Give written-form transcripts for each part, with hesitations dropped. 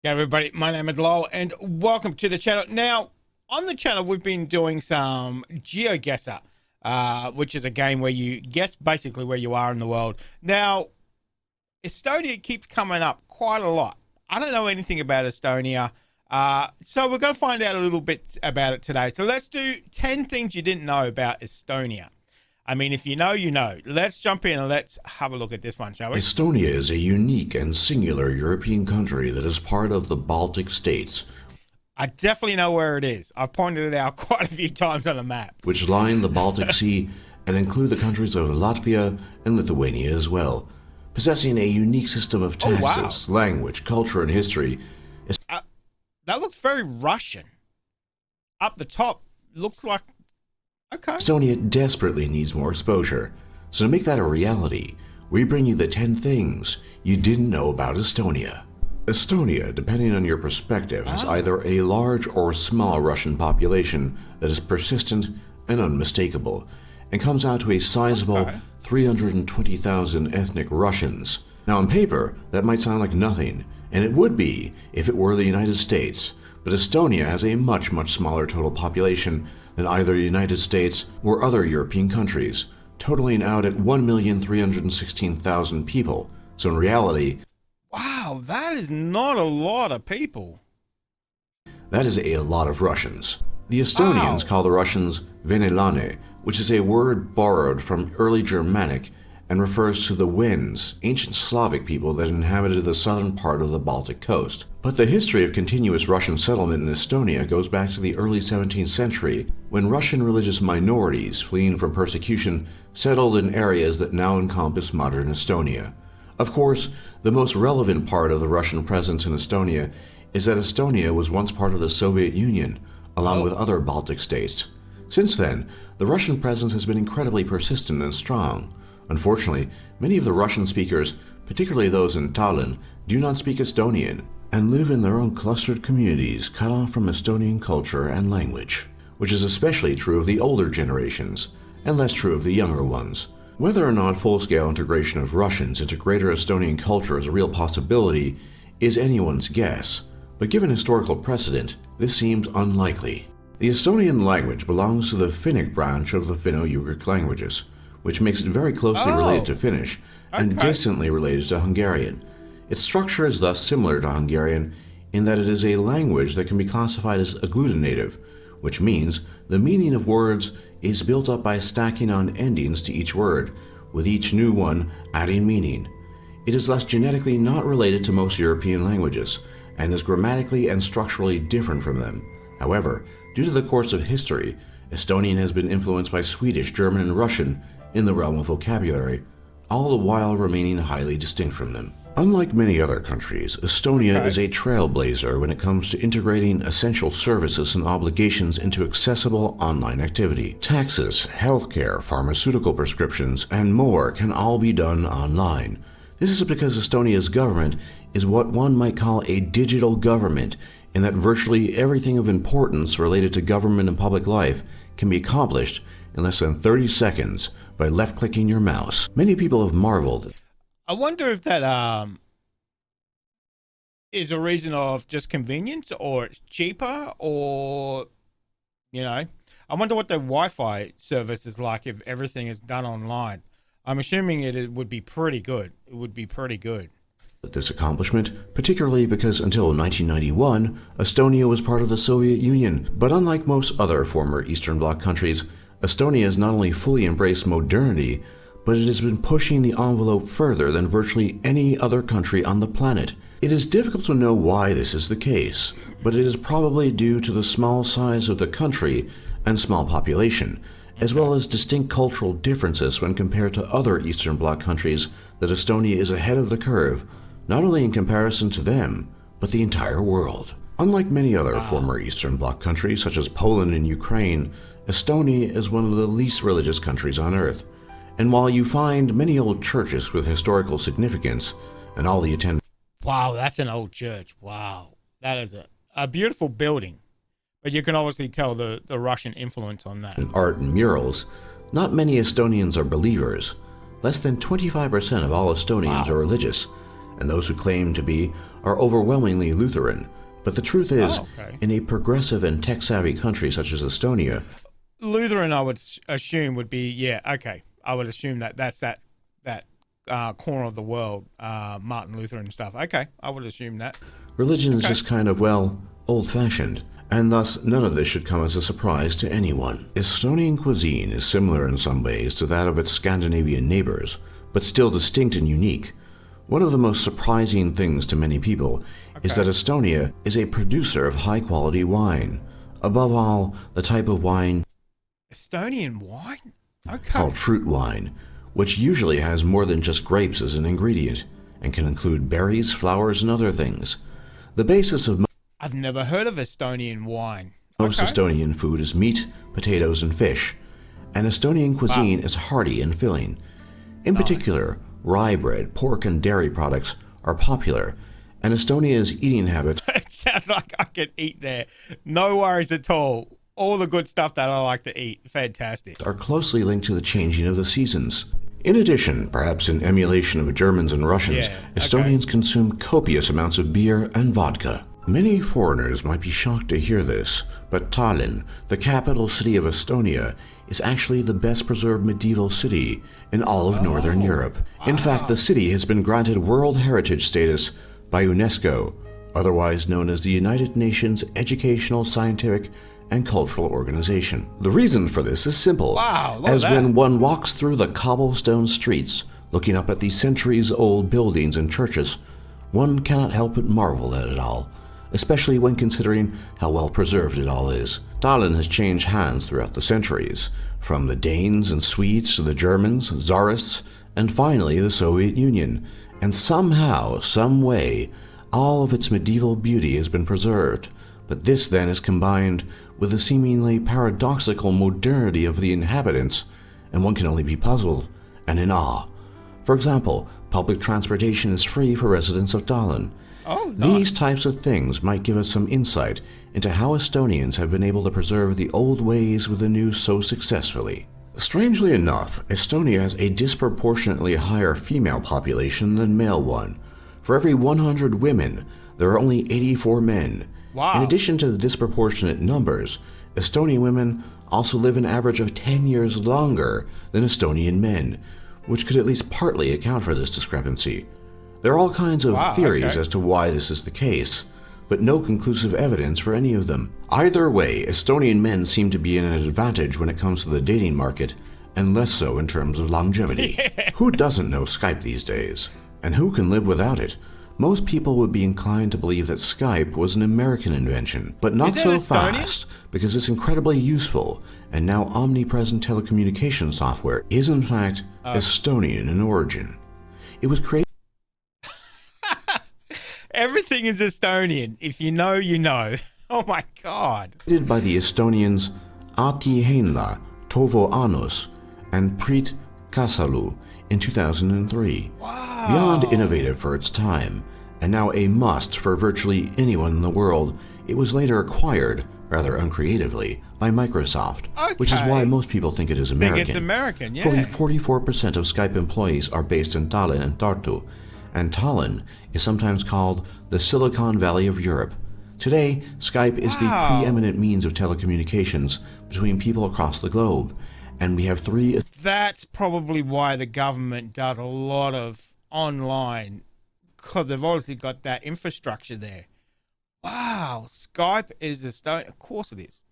Hey everybody, my name is Lowell and welcome to the channel. Now, on the channel we've been doing some GeoGuessr, which is a game where you guess basically where you are in the world. Now, Estonia keeps coming up quite a lot. I don't know anything about Estonia, so we're going to find out a little bit about it today. So let's do 10 things you didn't know about Estonia. I mean, if you know, you know. Let's jump in and let's have a look at this one, shall we? Estonia is a unique and singular European country that is part of the Baltic states, I definitely know where it is. I've pointed it out quite a few times on a map. which line the Baltic Sea and include the countries of Latvia and Lithuania as well. Possessing a unique system of Oh, taxes, wow. language, culture, and history, That looks very Russian. Up the top, looks like... Okay. Estonia desperately needs more exposure. So to make that a reality, we bring you the 10 things you didn't know about Estonia. Estonia, depending on your perspective, has either a large or small Russian population that is persistent and unmistakable, and comes out to a sizable 320,000 ethnic Russians. Now on paper, that might sound like nothing, and it would be if it were the United States, but Estonia has a much smaller total population than either the United States or other European countries, totaling out at 1,316,000 people. So in reality, Wow, that is not a lot of people. that is a lot of Russians. The Estonians Wow. call the Russians Venelane, which is a word borrowed from early Germanic and refers to the Wends, ancient Slavic people that inhabited the southern part of the Baltic coast. But the history of continuous Russian settlement in Estonia goes back to the early 17th century, when Russian religious minorities fleeing from persecution settled in areas that now encompass modern Estonia. Of course, the most relevant part of the Russian presence in Estonia is that Estonia was once part of the Soviet Union, along with other Baltic states. Since then, the Russian presence has been incredibly persistent and strong. Unfortunately, many of the Russian speakers, particularly those in Tallinn, do not speak Estonian and live in their own clustered communities cut off from Estonian culture and language, which is especially true of the older generations and less true of the younger ones. Whether or not full-scale integration of Russians into greater Estonian culture is a real possibility is anyone's guess, but given historical precedent, this seems unlikely. The Estonian language belongs to the Finnic branch of the Finno-Ugric languages, which makes it very closely related to Finnish and distantly related to Hungarian. Its structure is thus similar to Hungarian in that it is a language that can be classified as agglutinative, which means the meaning of words is built up by stacking on endings to each word, with each new one adding meaning. It is thus genetically not related to most European languages, and is grammatically and structurally different from them. However, due to the course of history, Estonian has been influenced by Swedish, German, and Russian in the realm of vocabulary, all the while remaining highly distinct from them. Unlike many other countries, Estonia is a trailblazer when it comes to integrating essential services and obligations into accessible online activity. Taxes, healthcare, pharmaceutical prescriptions, and more can all be done online. This is because Estonia's government is what one might call a digital government, in that virtually everything of importance related to government and public life can be accomplished in less than 30 seconds by left-clicking your mouse. Many people have marveled. I wonder if that is a reason of just convenience, or it's cheaper, or, you know. I wonder what the Wi-Fi service is like if everything is done online. I'm assuming it would be pretty good. It would be pretty good. This accomplishment, particularly because until 1991, Estonia was part of the Soviet Union. But unlike most other former Eastern Bloc countries, Estonia has not only fully embraced modernity, but it has been pushing the envelope further than virtually any other country on the planet. It is difficult to know why this is the case, but it is probably due to the small size of the country and small population, as well as distinct cultural differences when compared to other Eastern Bloc countries, that Estonia is ahead of the curve, not only in comparison to them, but the entire world. Unlike many other former Eastern Bloc countries, such as Poland and Ukraine, Estonia is one of the least religious countries on Earth. And while you find many old churches with historical significance, and all the attendants Wow, that's an old church. Wow. That is a beautiful building. But you can obviously tell the Russian influence on that. art and murals, not many Estonians are believers. Less than 25% of all Estonians are religious, and those who claim to be are overwhelmingly Lutheran. But the truth is, in a progressive and tech-savvy country such as Estonia, Lutheran, I would assume, would be, yeah, okay. I would assume that's that corner of the world, Martin Luther and stuff. Okay, I would assume that. Religion is just kind of, well, old-fashioned, and thus none of this should come as a surprise to anyone. Estonian cuisine is similar in some ways to that of its Scandinavian neighbors, but still distinct and unique. One of the most surprising things to many people is that Estonia is a producer of high-quality wine. Above all, the type of wine Estonian wine? Okay. Called fruit wine, which usually has more than just grapes as an ingredient, and can include berries, flowers, and other things. The basis of I've never heard of Estonian wine. most Estonian food is meat, potatoes, and fish, and Estonian cuisine is hearty and filling. In particular, rye bread, pork, and dairy products are popular, and Estonia's eating habits It sounds like I could eat there. No worries at all. All the good stuff that I like to eat. Fantastic. are closely linked to the changing of the seasons. In addition, perhaps in emulation of Germans and Russians, Estonians consume copious amounts of beer and vodka. Many foreigners might be shocked to hear this, but Tallinn, the capital city of Estonia, is actually the best preserved medieval city in all of Northern Europe. In fact, the city has been granted World Heritage status by UNESCO, otherwise known as the United Nations Educational, Scientific, and Cultural Organization. The reason for this is simple, as when one walks through the cobblestone streets, looking up at the centuries-old buildings and churches, one cannot help but marvel at it all, especially when considering how well preserved it all is. Tallinn has changed hands throughout the centuries, from the Danes and Swedes to the Germans, Tsarists, and finally the Soviet Union, and somehow, some way, all of its medieval beauty has been preserved. But this then is combined with the seemingly paradoxical modernity of the inhabitants, and one can only be puzzled and in awe. For example, public transportation is free for residents of Tallinn. These types of things might give us some insight into how Estonians have been able to preserve the old ways with the new so successfully. Strangely enough, Estonia has a disproportionately higher female population than male one. For every 100 women, there are only 84 men. In addition to the disproportionate numbers, Estonian women also live an average of 10 years longer than Estonian men, which could at least partly account for this discrepancy. There are all kinds of theories as to why this is the case, but no conclusive evidence for any of them. Either way, Estonian men seem to be in an advantage when it comes to the dating market, and less so in terms of longevity. Who doesn't know Skype these days? And who can live without it? Most people would be inclined to believe that Skype was an American invention, but not so fast, because it's incredibly useful, and now omnipresent telecommunication software is in fact Estonian in origin. It was created Everything is Estonian. If you know, you know. Oh my God. By the Estonians Ati Heinla, Tovo Anus, and Priit Kasalu in 2003. Beyond innovative for its time, and now a must for virtually anyone in the world, it was later acquired, rather uncreatively, by Microsoft, which is why most people think it is American. Think it's American, yeah. Fully 44% of Skype employees are based in Tallinn and Tartu, and Tallinn is sometimes called the Silicon Valley of Europe. Today, Skype is the preeminent means of telecommunications between people across the globe, and we have three... That's probably why the government does a lot of online, because they've obviously got that infrastructure there. Wow, Skype is Estonian. Of course it is.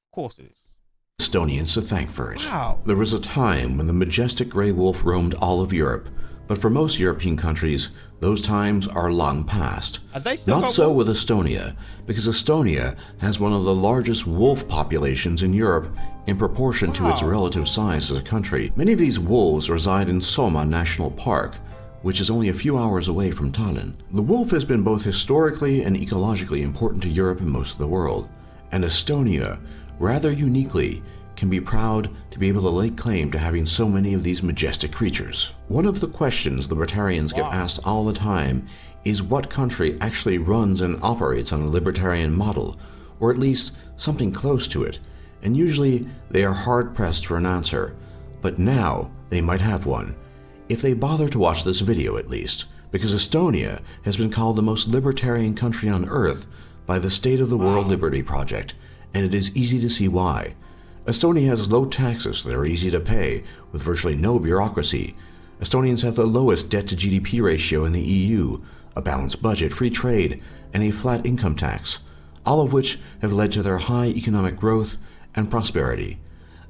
Of course it is. Estonians to thank for it. There was a time when the majestic grey wolf roamed all of Europe, but for most European countries, those times are long past. Not so with Estonia, because Estonia has one of the largest wolf populations in Europe in proportion to its relative size as a country. Many of these wolves reside in Soma National Park, which is only a few hours away from Tallinn. The wolf has been both historically and ecologically important to Europe and most of the world, and Estonia, rather uniquely, can be proud to be able to lay claim to having so many of these majestic creatures. One of the questions libertarians get asked all the time is what country actually runs and operates on a libertarian model, or at least something close to it, and usually they are hard-pressed for an answer, but now they might have one, if they bother to watch this video at least, because Estonia has been called the most libertarian country on Earth by the State of the World Liberty Project, and it is easy to see why. Estonia has low taxes that are easy to pay, with virtually no bureaucracy. Estonians have the lowest debt-to-GDP ratio in the EU, a balanced budget, free trade, and a flat income tax, all of which have led to their high economic growth and prosperity.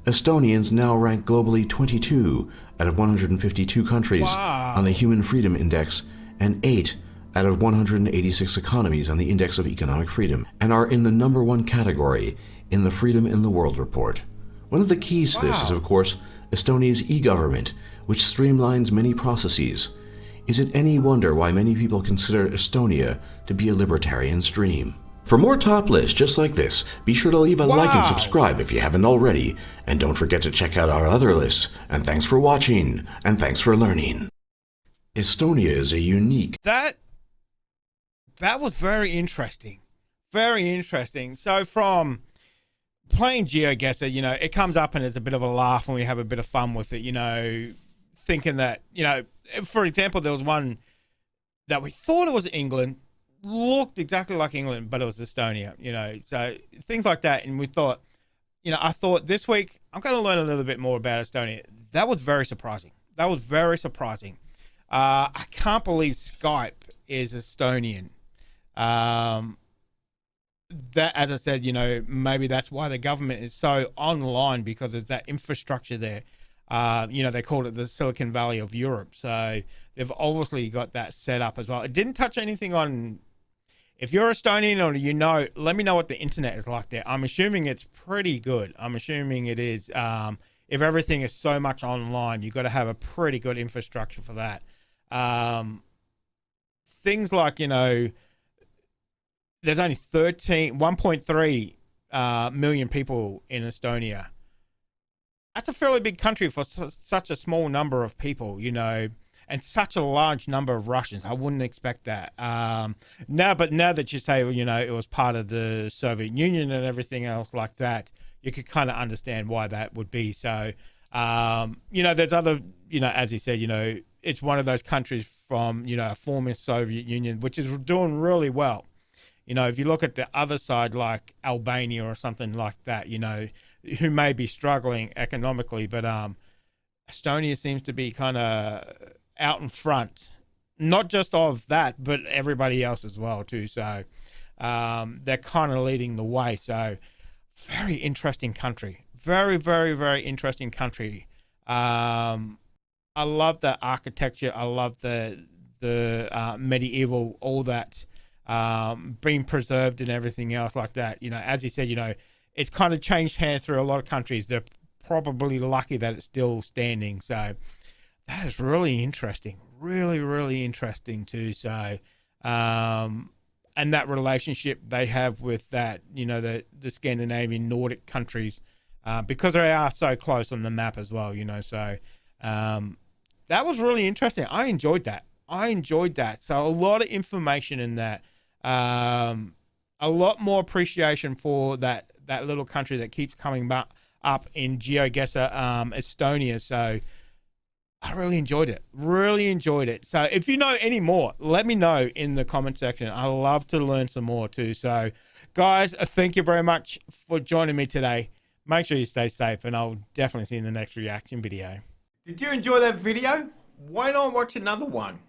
Estonians now rank globally 22 out of 152 countries on the Human Freedom Index and 8 out of 186 economies on the Index of Economic Freedom, and are in the #1 category in the Freedom in the World report. One of the keys to this is, of course, Estonia's e-government, which streamlines many processes. Is it any wonder why many people consider Estonia to be a libertarian's dream? For more top lists just like this, be sure to leave a like and subscribe if you haven't already, and don't forget to check out our other lists. And thanks for watching, and thanks for learning. Estonia is a unique... That was very interesting. Very interesting. So from playing GeoGuessr, you know, it comes up and it's a bit of a laugh and we have a bit of fun with it, you know, thinking that, you know, for example, there was one that we thought it was England, looked exactly like England, but it was Estonia, you know, so things like that. And we thought, you know, I thought this week I'm going to learn a little bit more about Estonia. That was very surprising. That was very surprising. I can't believe Skype is Estonian. That, as I said, you know, maybe that's why the government is so online, because there's that infrastructure there. You know, they called it the Silicon Valley of Europe. So they've obviously got that set up as well. It didn't touch anything on, if you're Estonian or you know, let me know what the internet is like there. I'm assuming it's pretty good. I'm assuming it is. If everything is so much online, you've got to have a pretty good infrastructure for that. Things like, you know, there's only 1.3 million people in Estonia. That's a fairly big country for such a small number of people, you know, and such a large number of Russians. I wouldn't expect that. But now that you say, well, you know, it was part of the Soviet Union and everything else like that, you could kind of understand why that would be. So, you know, there's other, you know, as he said, you know, it's one of those countries from, you know, a former Soviet Union, which is doing really well. You know, if you look at the other side, like Albania or something like that, you know, who may be struggling economically, but Estonia seems to be kind of out in front, not just of that, but everybody else as well too. So they're kind of leading the way. So very interesting country, very, very, very interesting country. I love the architecture. I love the medieval, all that. Being preserved and everything else like that. You know, as he said, you know, it's kind of changed hands through a lot of countries. They're probably lucky that it's still standing. So that is really interesting, really, really interesting too. So, and that relationship they have with that, you know, the Scandinavian Nordic countries, because they are so close on the map as well, you know. So that was really interesting. I enjoyed that. So a lot of information in that. A lot more appreciation for that little country that keeps coming back up in GeoGuessr, Estonia. So I really enjoyed it. So if you know any more, let me know in the comment section. I love to learn some more too. So guys, thank you very much for joining me today. Make sure you stay safe, and I'll definitely see you in the next reaction video. Did you enjoy that video? Why not watch another one?